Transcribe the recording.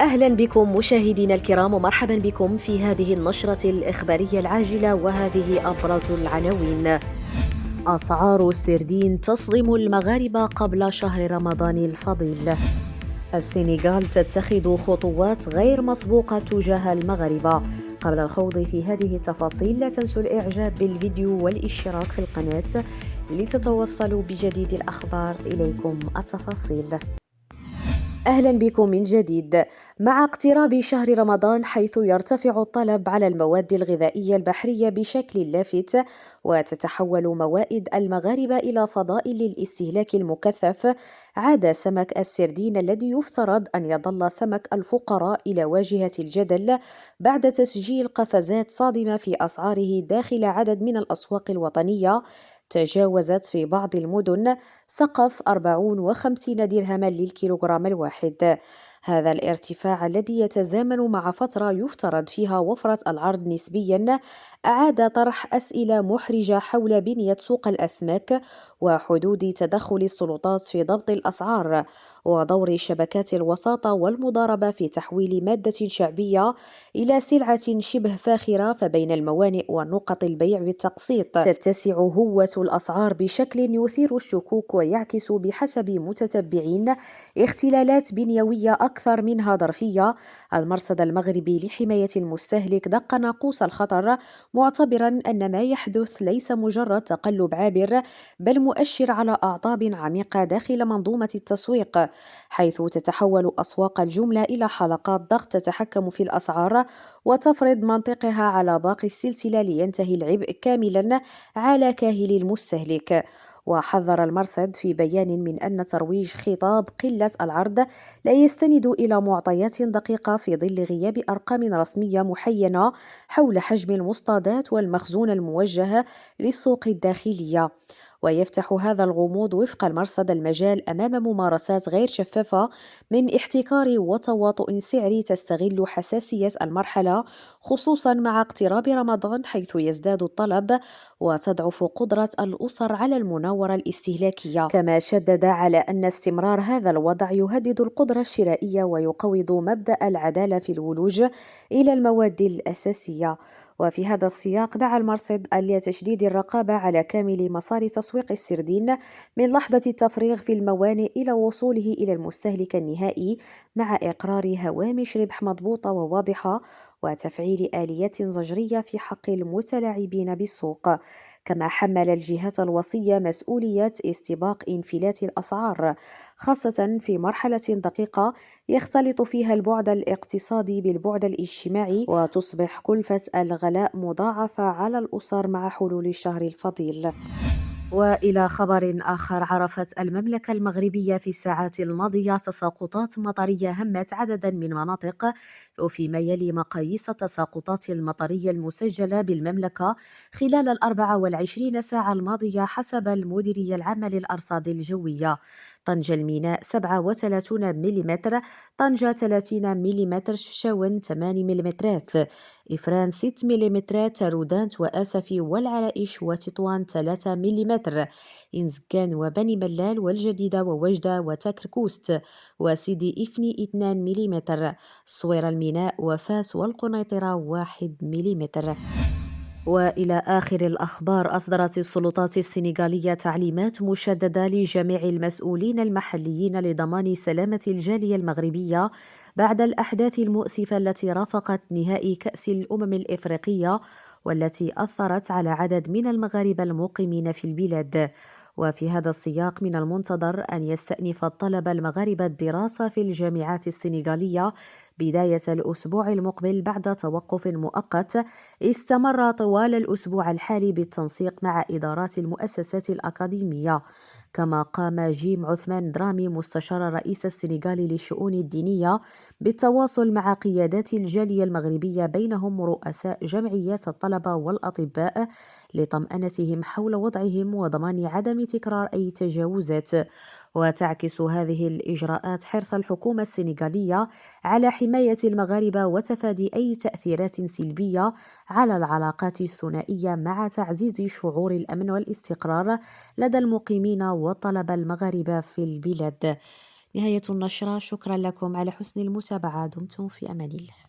أهلا بكم مشاهدينا الكرام ومرحبا بكم في هذه النشرة الإخبارية العاجلة، وهذه أبرز العناوين. أسعار السردين تصدم المغاربة قبل شهر رمضان الفضيل. السنغال تتخذ خطوات غير مسبوقة تجاه المغاربة. قبل الخوض في هذه التفاصيل لا تنسوا الإعجاب بالفيديو والاشتراك في القناة لتتوصلوا بجديد الأخبار. إليكم التفاصيل. أهلا بكم من جديد. مع اقتراب شهر رمضان، حيث يرتفع الطلب على المواد الغذائية البحرية بشكل لافت، وتتحول موائد المغاربة إلى فضائل للاستهلاك المكثف، عاد سمك السردين الذي يفترض أن يظل سمك الفقراء إلى واجهة الجدل بعد تسجيل قفزات صادمة في أسعاره داخل عدد من الأسواق الوطنية. تجاوزت في بعض المدن سقف 54 درهما للكيلوغرام الواحد. هذا الارتفاع الذي يتزامن مع فترة يفترض فيها وفرة العرض نسبيا أعاد طرح أسئلة محرجة حول بنية سوق الأسماك وحدود تدخل السلطات في ضبط الأسعار، ودور شبكات الوساطة والمضاربة في تحويل مادة شعبية إلى سلعة شبه فاخرة. فبين الموانئ ونقط البيع بالتقسيط تتسع هوة الأسعار بشكل يثير الشكوك ويعكس بحسب متتبعين اختلالات بنيوية أكثر منها ظرفية. المرصد المغربي لحماية المستهلك دق ناقوس الخطر، معتبرا أن ما يحدث ليس مجرد تقلب عابر، بل مؤشر على أعطاب عميقة داخل منظومة التسويق، حيث تتحول أسواق الجملة إلى حلقات ضغط تتحكم في الأسعار وتفرض منطقها على باقي السلسلة لينتهي العبء كاملا على كاهل المستهلك. وحذر المرصد في بيان من أن ترويج خطاب قلة العرض لا يستند إلى معطيات دقيقة في ظل غياب أرقام رسمية محينة حول حجم المصطادات والمخزون الموجه للسوق الداخلية. ويفتح هذا الغموض وفق المرصد المجال أمام ممارسات غير شفافة من احتكار وتواطؤ سعري تستغل حساسية المرحلة، خصوصا مع اقتراب رمضان حيث يزداد الطلب وتضعف قدرة الأسر على المناورة الاستهلاكية. كما شدد على أن استمرار هذا الوضع يهدد القدرة الشرائية ويقوض مبدأ العدالة في الولوج إلى المواد الأساسية. وفي هذا السياق دعا المرصد لتشديد الرقابة على كامل مسار تسويق السردين من لحظة التفريغ في الموانئ إلى وصوله إلى المستهلك النهائي، مع إقرار هوامش ربح مضبوطة وواضحة وتفعيل آليات زجرية في حق المتلاعبين بالسوق. كما حمل الجهات الوصية مسؤولية استباق انفلات الأسعار، خاصة في مرحلة دقيقة يختلط فيها البعد الاقتصادي بالبعد الاجتماعي، وتصبح كلفة الغلاء مضاعفة على الأسر مع حلول الشهر الفضيل. وإلى خبر آخر، عرفت المملكة المغربية في الساعات الماضية تساقطات مطرية همت عددا من مناطق، وفيما يلي مقاييس التساقطات المطرية المسجلة بالمملكة خلال 24 ساعة الماضية حسب المديرية العامة للأرصاد الجوية: طنجة الميناء 37 ملم، طنجة 30 ملم، شفشاون 8 ملم، إفران 6 ملم، رودانت وآسفي والعرائش وتطوان 3 ملم، إنزكان وبني ملال والجديدة ووجدة وتكركوست وسيدي إفني 2 ملم، الصويرة الميناء وفاس والقنيطرة 1 ملم. وإلى آخر الأخبار، أصدرت السلطات السنغالية تعليمات مشددة لجميع المسؤولين المحليين لضمان سلامة الجالية المغربية بعد الأحداث المؤسفة التي رافقت نهائي كأس الأمم الإفريقية، والتي أثرت على عدد من المغاربة المقيمين في البلاد. وفي هذا السياق من المنتظر أن يستأنف الطلبة المغاربة الدراسة في الجامعات السنغالية بداية الأسبوع المقبل بعد توقف مؤقت استمر طوال الأسبوع الحالي بالتنسيق مع إدارات المؤسسات الأكاديمية. كما قام جيم عثمان درامي مستشار الرئيس السنغالي للشؤون الدينية بالتواصل مع قيادات الجالية المغربية، بينهم رؤساء جمعيات الطلبة والأطباء، لطمأنتهم حول وضعهم وضمان عدم تكرار أي تجاوزات. وتعكس هذه الإجراءات حرص الحكومة السنغالية على حماية المغاربة وتفادي أي تأثيرات سلبية على العلاقات الثنائية، مع تعزيز شعور الأمن والاستقرار لدى المقيمين والطلبة المغاربة في البلاد. نهاية النشرة. شكرا لكم على حسن المتابعة. دمتم في أمان الله.